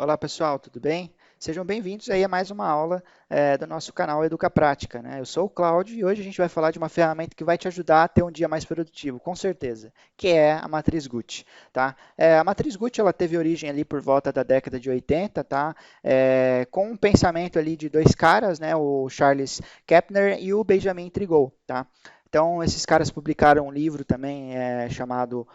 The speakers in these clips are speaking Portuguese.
Olá pessoal, tudo bem? Sejam bem-vindos aí a mais uma aula do nosso canal Educa Prática, né? Eu sou o Cláudio e hoje a gente vai falar de uma ferramenta que vai te ajudar a ter um dia mais produtivo, com certeza, que é a matriz Gucci, tá? A matriz Gucci ela teve origem ali por volta da década de 80, tá? Com um pensamento ali de dois caras, né? O Charles Kapner e o Benjamin Trigol, tá? Então, esses caras publicaram um livro também chamado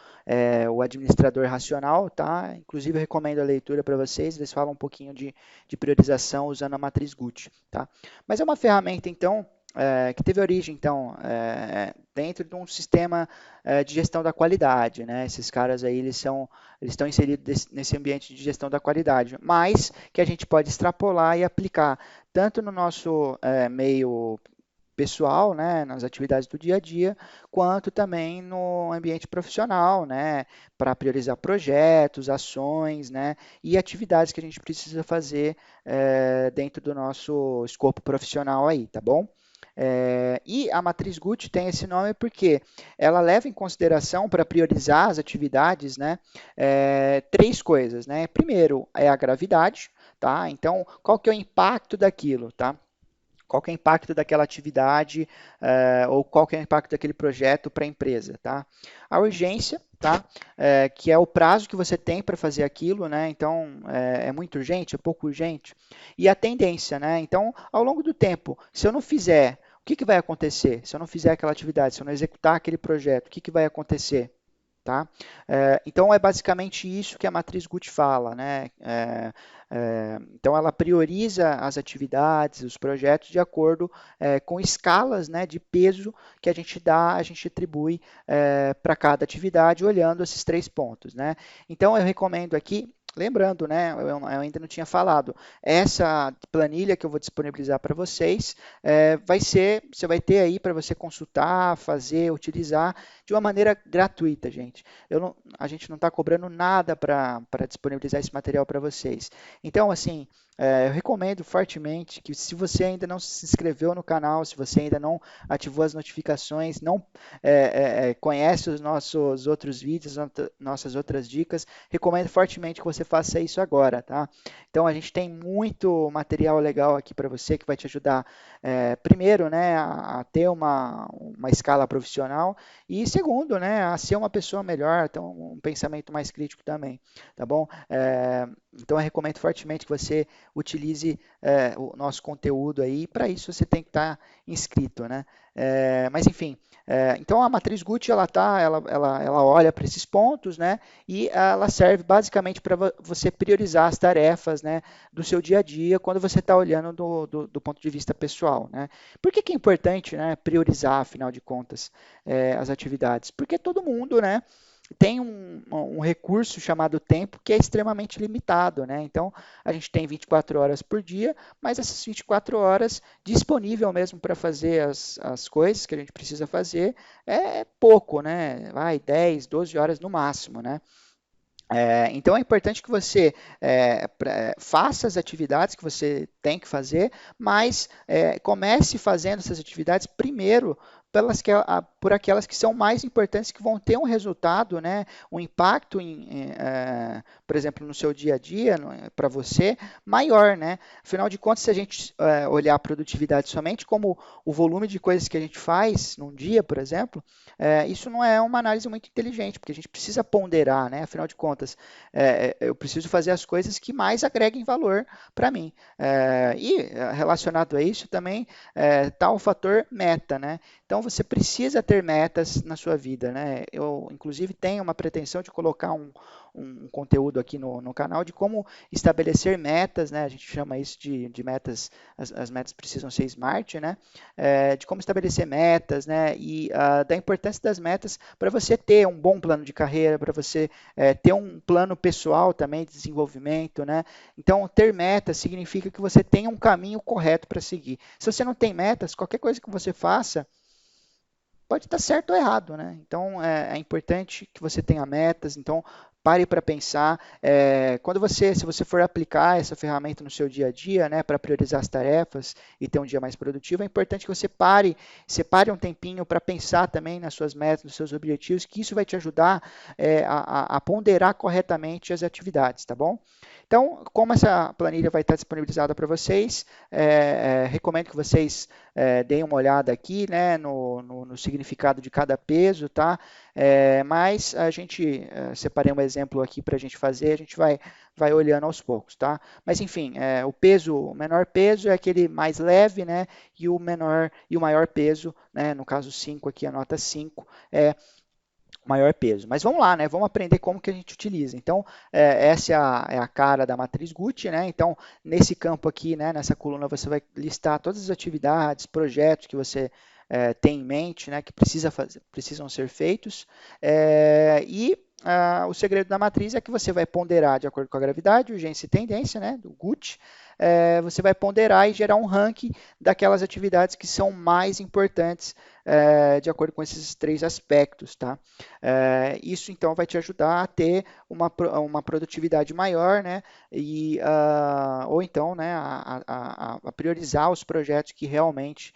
O Administrador Racional, tá? Inclusive, eu recomendo a leitura para vocês, eles falam um pouquinho de priorização usando a matriz Gucci, tá? Mas é uma ferramenta, então, que teve origem, então, dentro de um sistema de gestão da qualidade, né? Esses caras aí, eles estão inseridos nesse ambiente de gestão da qualidade, mas que a gente pode extrapolar e aplicar tanto no nosso meio pessoal, né, nas atividades do dia a dia, quanto também no ambiente profissional, né, para priorizar projetos, ações, né, e atividades que a gente precisa fazer dentro do nosso escopo profissional aí, tá bom? E a matriz Gucci tem esse nome porque ela leva em consideração para priorizar as atividades, né, três coisas, né? Primeiro é a gravidade, tá? Então, qual que é o impacto daquilo, tá? Qual que é o impacto daquela atividade ou qual que é o impacto daquele projeto para a empresa, tá? A urgência, tá? Que é o prazo que você tem para fazer aquilo, né? Então, é muito urgente, é pouco urgente. E a tendência, né? Então, ao longo do tempo, se eu não fizer, o que que vai acontecer? Se eu não fizer aquela atividade, se eu não executar aquele projeto, o que que vai acontecer? Tá? Então é basicamente isso que a matriz Gucci fala, né? Então ela prioriza as atividades, os projetos de acordo com escalas, né, de peso que a gente dá, a gente atribui para cada atividade, olhando esses três pontos, né? Então eu recomendo aqui. Lembrando, né, eu ainda não tinha falado, essa planilha que eu vou disponibilizar para vocês você vai ter aí para você consultar, fazer, utilizar de uma maneira gratuita, gente. A gente não está cobrando nada para disponibilizar esse material para vocês. Então, assim, eu recomendo fortemente que se você ainda não se inscreveu no canal, se você ainda não ativou as notificações, não conhece os nossos outros vídeos, nossas outras dicas, recomendo fortemente que você faça isso agora, tá? Então, a gente tem muito material legal aqui para você que vai te ajudar, primeiro, né, a ter uma escala profissional e segundo, né, a ser uma pessoa melhor, ter um pensamento mais crítico também, tá bom? Então eu recomendo fortemente que você utilize o nosso conteúdo aí. Para isso você tem que estar inscrito, né? Mas enfim, então a matriz Gucci ela olha para esses pontos, né? E ela serve basicamente para você priorizar as tarefas, né, do seu dia a dia quando você está olhando do ponto de vista pessoal, né? Por que que é importante, né, priorizar, afinal de contas, as atividades? Porque todo mundo, né, tem um recurso chamado tempo que é extremamente limitado, né? Então, a gente tem 24 horas por dia, mas essas 24 horas disponível mesmo para fazer as coisas que a gente precisa fazer é pouco, né? Vai 10, 12 horas no máximo, né? Então é importante que você faça as atividades que você tem que fazer, mas comece fazendo essas atividades primeiro por aquelas que são mais importantes, que vão ter um resultado, né, um impacto, por exemplo, no seu dia a dia, para você, maior. Né? Afinal de contas, se a gente olhar a produtividade somente como o volume de coisas que a gente faz num dia, por exemplo, isso não é uma análise muito inteligente, porque a gente precisa ponderar, né? Afinal de contas, eu preciso fazer as coisas que mais agreguem valor para mim. Relacionado a isso também está o fator meta, né? Então você precisa ter metas na sua vida, né? Eu, inclusive, tenho uma pretensão de colocar um conteúdo aqui no canal de como estabelecer metas, né? A gente chama isso de metas, as metas precisam ser smart, né? De como estabelecer metas, né? E da importância das metas para você ter um bom plano de carreira, para você ter um plano pessoal também de desenvolvimento, né? Então, ter metas significa que você tem um caminho correto para seguir. Se você não tem metas, qualquer coisa que você faça pode estar certo ou errado, né? Então é importante que você tenha metas. Então pare para pensar. Se você for aplicar essa ferramenta no seu dia a dia, né, para priorizar as tarefas e ter um dia mais produtivo, é importante que você separe um tempinho para pensar também nas suas metas, nos seus objetivos, que isso vai te ajudar a ponderar corretamente as atividades, tá bom? Então, como essa planilha vai estar disponibilizada para vocês, recomendo que vocês deem uma olhada aqui, né, no significado de cada peso, tá? Mas a gente separei um exemplo aqui para a gente fazer, a gente vai olhando aos poucos, tá? Mas enfim, o menor peso é aquele mais leve, né? E o maior peso, né? No caso 5 aqui, a nota 5 é maior peso. Mas vamos lá, né? Vamos aprender como que a gente utiliza. Então, essa é a cara da matriz Gucci, né? Então, nesse campo aqui, né, nessa coluna, você vai listar todas as atividades, projetos que você tem em mente, né, que precisam ser feitos. O segredo da matriz é que você vai ponderar de acordo com a gravidade, urgência e tendência, né, do Gucci. Você vai ponderar e gerar um ranking daquelas atividades que são mais importantes de acordo com esses três aspectos, tá? Isso então vai te ajudar a ter uma produtividade maior, né? Ou então, né, a priorizar os projetos que realmente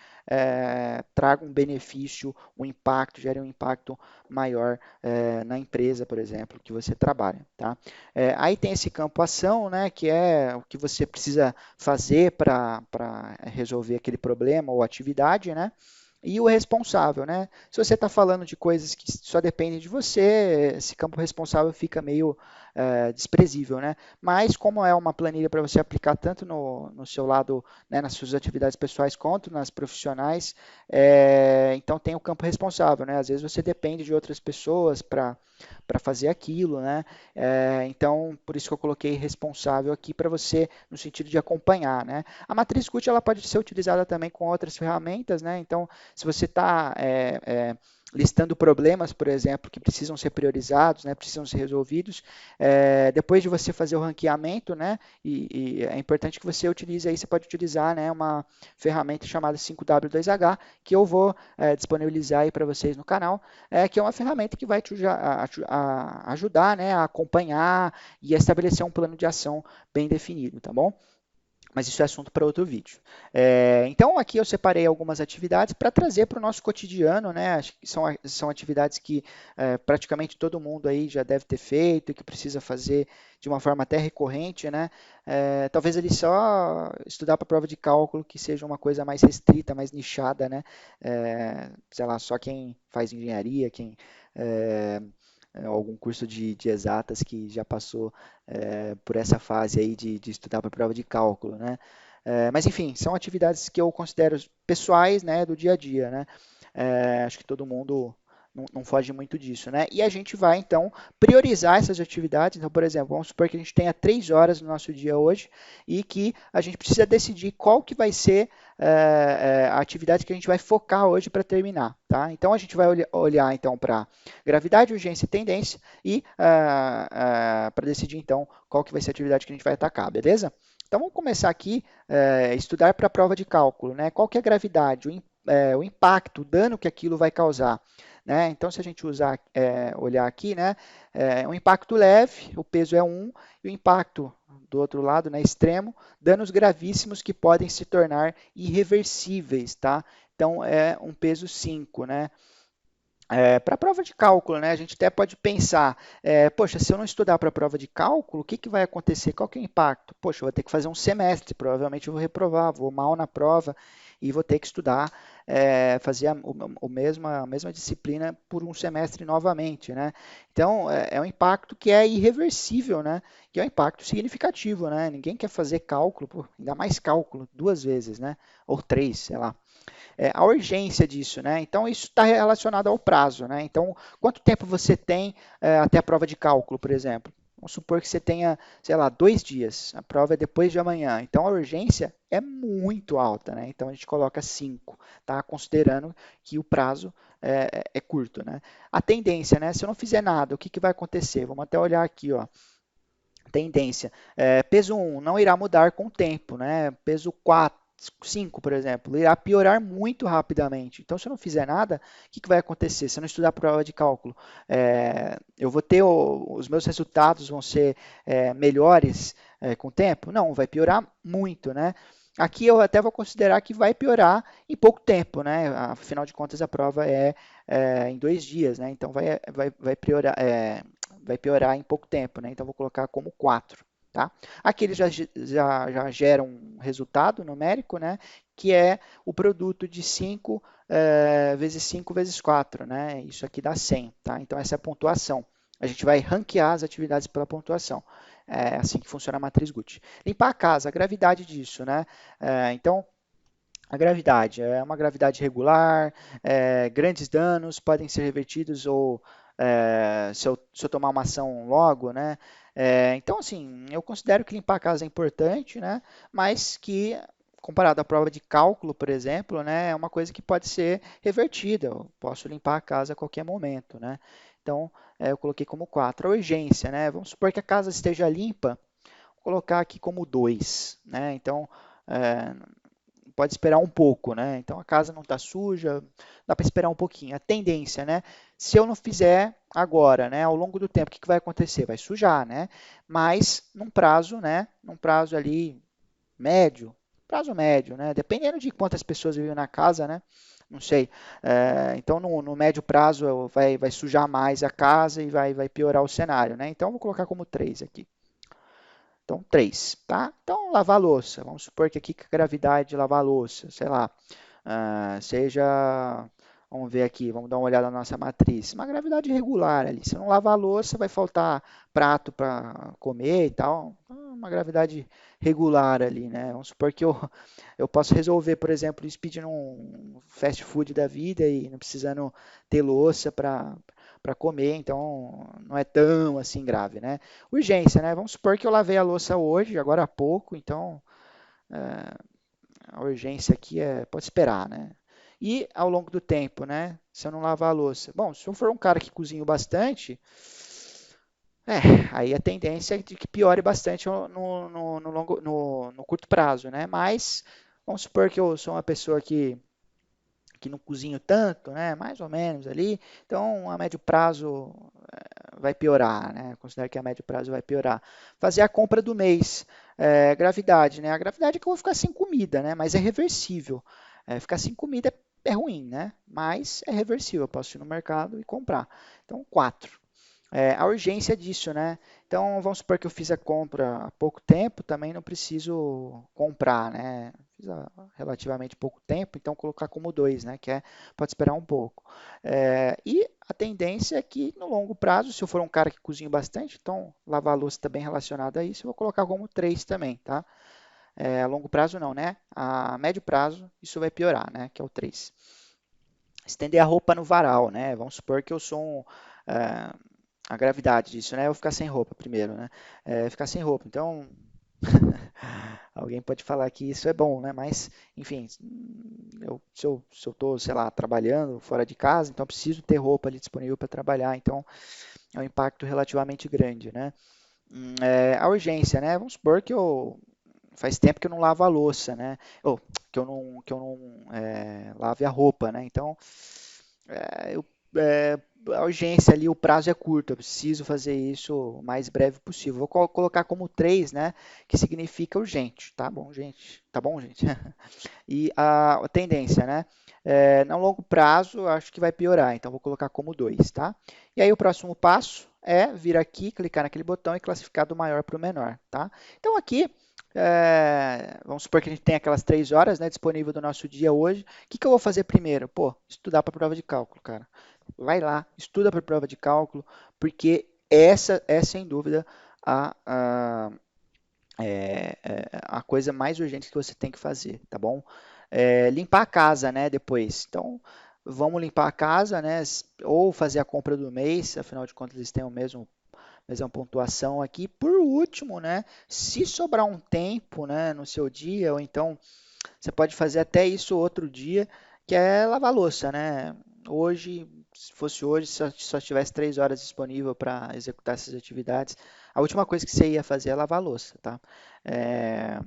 tragam um benefício, um impacto, gerem um impacto maior na empresa, por exemplo, que você trabalha, tá? Aí tem esse campo ação, né, que é o que você precisa fazer para resolver aquele problema ou atividade, né? E o responsável, né? Se você está falando de coisas que só dependem de você, esse campo responsável fica meio desprezível, né? Mas como é uma planilha para você aplicar tanto no seu lado, né, nas suas atividades pessoais, quanto nas profissionais, então tem o campo responsável, né? Às vezes você depende de outras pessoas para fazer aquilo, né? Então, por isso que eu coloquei responsável aqui para você, no sentido de acompanhar, né? A matriz CUT ela pode ser utilizada também com outras ferramentas, né? Então, se você está listando problemas, por exemplo, que precisam ser priorizados, né, precisam ser resolvidos, depois de você fazer o ranqueamento, né, e é importante que você utilize aí, você pode utilizar, né, uma ferramenta chamada 5W2H, que eu vou disponibilizar aí para vocês no canal, que é uma ferramenta que vai te ajudar, né, a acompanhar e a estabelecer um plano de ação bem definido, tá bom? Mas isso é assunto para outro vídeo. Então, aqui eu separei algumas atividades para trazer para o nosso cotidiano, né? Acho que são atividades que praticamente todo mundo aí já deve ter feito e que precisa fazer de uma forma até recorrente, né? Talvez ele só estudar para a prova de cálculo que seja uma coisa mais restrita, mais nichada, né? Sei lá, só quem faz engenharia, quem algum curso de exatas que já passou por essa fase aí de estudar para a prova de cálculo, né? Mas enfim, são atividades que eu considero pessoais, né, do dia a dia, né? Acho que todo mundo não foge muito disso, né? E a gente vai então priorizar essas atividades. Então, por exemplo, vamos supor que a gente tenha 3 horas no nosso dia hoje e que a gente precisa decidir qual que vai ser a atividade que a gente vai focar hoje para terminar, tá? Então a gente vai olhar então para gravidade, urgência e tendência e para decidir então qual que vai ser a atividade que a gente vai atacar, beleza? Então vamos começar aqui estudar para a prova de cálculo, né? Qual que é a gravidade, o impacto, o dano que aquilo vai causar. Né? Então, se a gente olhar aqui, né, um impacto leve, o peso é 1, e o impacto do outro lado, né, extremo, danos gravíssimos que podem se tornar irreversíveis, tá? Então, é um peso 5, né? Para a prova de cálculo, né, a gente até pode pensar, poxa, se eu não estudar para a prova de cálculo, o que, que vai acontecer? Qual que é o impacto? Poxa, eu vou ter que fazer um semestre, provavelmente eu vou reprovar, vou mal na prova e vou ter que estudar, fazer a mesma disciplina por um semestre novamente, né? Então, um impacto que é irreversível, né? Que é um impacto significativo, né? Ninguém quer fazer cálculo, pô, ainda mais cálculo, 2 vezes, né? Ou 3, sei lá. A urgência disso, né? Então, isso está relacionado ao prazo, né? Então, quanto tempo você tem até a prova de cálculo, por exemplo? Vamos supor que você tenha, sei lá, 2 dias. A prova é depois de amanhã. Então, a urgência é muito alta, né? Então, a gente coloca 5, tá? Considerando que o prazo é curto, né? A tendência, né? Se eu não fizer nada, o que, que vai acontecer? Vamos até olhar aqui, ó. Tendência. Peso 1 não irá mudar com o tempo, né? Peso 4, 5, por exemplo, irá piorar muito rapidamente. Então, se eu não fizer nada, o que, que vai acontecer? Se eu não estudar a prova de cálculo, eu vou ter os meus resultados vão ser melhores com o tempo? Não, vai piorar muito, né? Aqui eu até vou considerar que vai piorar em pouco tempo, né? Afinal de contas, a prova é em 2 dias, né? Então vai piorar em pouco tempo, né? Então vou colocar como 4. tá? Aqui eles já geram um resultado numérico, né? Que é o produto de 5 vezes 5 vezes 4, né? Isso aqui dá 100, tá? Então essa é a pontuação. A gente vai ranquear as atividades pela pontuação. É assim que funciona a matriz Gucci. Limpar a casa, a gravidade disso, né? Então, a gravidade é uma gravidade regular, grandes danos podem ser revertidos ou se eu tomar uma ação logo, né? Então, assim, eu considero que limpar a casa é importante, né? Mas que, comparado à prova de cálculo, por exemplo, né? É uma coisa que pode ser revertida. Eu posso limpar a casa a qualquer momento, né? Então, eu coloquei como 4. A urgência, né? Vamos supor que a casa esteja limpa, vou colocar aqui como 2, né? Então, é, pode esperar um pouco, né? Então a casa não está suja, dá para esperar um pouquinho. A tendência, né? Se eu não fizer agora, né? Ao longo do tempo, o que vai acontecer? Vai sujar, né? Mas num prazo, né? Num prazo ali médio, prazo médio, né? Dependendo de quantas pessoas vivem na casa, né? Não sei. Então no médio prazo vai sujar mais a casa e vai piorar o cenário, né? Então eu vou colocar como 3 aqui. Então, 3, tá? Então, lavar a louça. Vamos supor que aqui que a gravidade de lavar a louça, sei lá, seja, vamos ver aqui, vamos dar uma olhada na nossa matriz, uma gravidade regular ali. Se eu não lavar a louça, vai faltar prato para comer e tal. Uma gravidade regular ali, né? Vamos supor que eu posso resolver, por exemplo, isso pedindo um fast food da vida e não precisando ter louça para comer, então não é tão assim grave, né? Urgência, né? Vamos supor que eu lavei a louça hoje, agora há pouco, então a urgência aqui pode esperar, né? E ao longo do tempo, né? Se eu não lavar a louça. Bom, se eu for um cara que cozinha bastante, é, aí a tendência é de que piore bastante no curto prazo, né? Mas vamos supor que eu sou uma pessoa que não cozinho tanto, né? Mais ou menos ali. Então, a médio prazo vai piorar, né? Considero que a médio prazo vai piorar. Fazer a compra do mês, gravidade, né? A gravidade é que eu vou ficar sem comida, né? Mas é reversível. Ficar sem comida é ruim, né? Mas é reversível. Eu posso ir no mercado e comprar. Então, 4. A urgência disso, né? Então, vamos supor que eu fiz a compra há pouco tempo, também não preciso comprar, né? Fiz há relativamente pouco tempo, então colocar como 2, né? Pode esperar um pouco. E a tendência é que no longo prazo, se eu for um cara que cozinha bastante, então lavar a louça está bem relacionado a isso, eu vou colocar como 3 também, tá? A longo prazo não, né? A médio prazo, isso vai piorar, né? Que é o 3. Estender a roupa no varal, né? Vamos supor que eu sou a gravidade disso, né? Eu vou ficar sem roupa primeiro, né? Ficar sem roupa. Então, alguém pode falar que isso é bom, né? Mas, enfim, se eu estou, sei lá, trabalhando fora de casa, então preciso ter roupa ali disponível para trabalhar. Então, é um impacto relativamente grande, né? A urgência, né? Vamos supor que faz tempo que eu não lavo a louça, né? Ou que eu não lave a roupa, né? Então, é, a urgência ali, o prazo é curto, eu preciso fazer isso o mais breve possível. Vou colocar como 3, né? Que significa urgente, tá bom, gente? Tá bom, gente? E a tendência, né? No longo prazo, acho que vai piorar, então vou colocar como 2, tá? E aí o próximo passo é vir aqui, clicar naquele botão e classificar do maior para o menor, tá? Então aqui, vamos supor que a gente tem aquelas 3 horas, né, disponível do nosso dia hoje. O que que eu vou fazer primeiro? Pô, estudar para a prova de cálculo, cara. Vai lá, estuda para a prova de cálculo, porque essa é sem dúvida a coisa mais urgente que você tem que fazer, tá bom? Limpar a casa, né, depois. Então, vamos limpar a casa, né, ou fazer a compra do mês, afinal de contas eles têm mesma pontuação aqui. Por último, né, se sobrar um tempo, né, no seu dia, ou então você pode fazer até isso outro dia, que é lavar a louça, né? Hoje, se fosse hoje, se só tivesse 3 horas disponível para executar essas atividades, a última coisa que você ia fazer é lavar a louça, tá? É,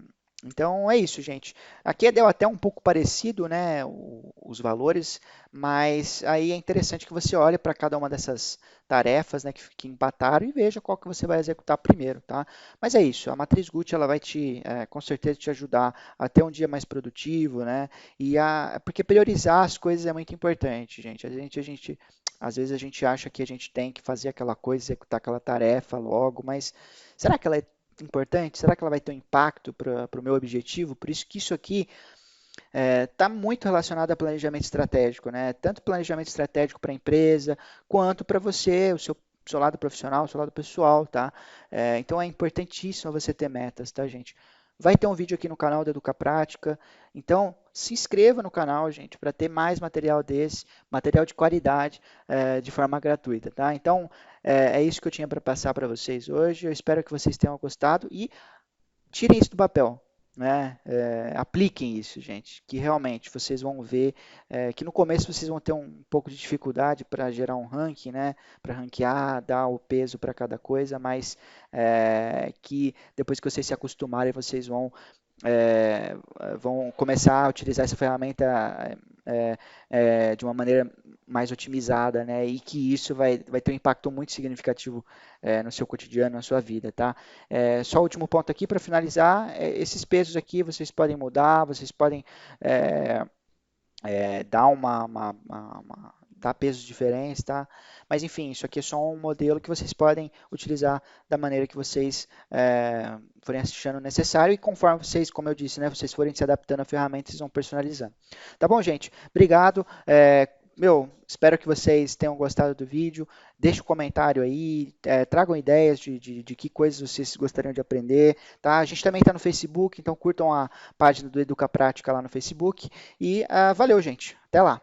Então é isso, gente. Aqui deu até um pouco parecido, né, os valores, mas aí é interessante que você olhe para cada uma dessas tarefas, né, que empataram e veja qual que você vai executar primeiro, tá? Mas é isso. A matriz Gucci ela vai com certeza te ajudar a ter um dia mais produtivo, né? Porque priorizar as coisas é muito importante, gente. Às vezes a gente acha que a gente tem que fazer aquela coisa, executar aquela tarefa logo, mas será que ela é importante? Será que ela vai ter um impacto para o meu objetivo? Por isso que isso aqui está muito relacionado a planejamento estratégico, né? Tanto planejamento estratégico para a empresa, quanto para você, o seu lado profissional, o seu lado pessoal, tá? Então é importantíssimo você ter metas, tá, gente? Vai ter um vídeo aqui no canal da Educa Prática, então se inscreva no canal, gente, para ter mais material desse, material de qualidade, de forma gratuita, tá? Então é isso que eu tinha para passar para vocês hoje. Eu espero que vocês tenham gostado e tirem isso do papel, né? Apliquem isso, gente, que realmente vocês vão ver que no começo vocês vão ter um pouco de dificuldade para gerar um ranking, né? Para ranquear, dar o peso para cada coisa, mas que depois que vocês se acostumarem, vocês vão começar a utilizar essa ferramenta de uma maneira mais otimizada, né? E que isso vai ter um impacto muito significativo no seu cotidiano, na sua vida, tá? Só o último ponto aqui para finalizar, esses pesos aqui vocês podem mudar, vocês podem é, dar dar pesos diferentes, tá? Mas enfim, isso aqui é só um modelo que vocês podem utilizar da maneira que vocês forem achando necessário e conforme vocês, como eu disse, né, vocês forem se adaptando à ferramenta, vocês vão personalizando. Tá bom, gente? Obrigado. Espero que vocês tenham gostado do vídeo. Deixe um comentário aí, tragam ideias de que coisas vocês gostariam de aprender, tá? A gente também está no Facebook, então curtam a página do Educa Prática lá no Facebook. E valeu, gente. Até lá.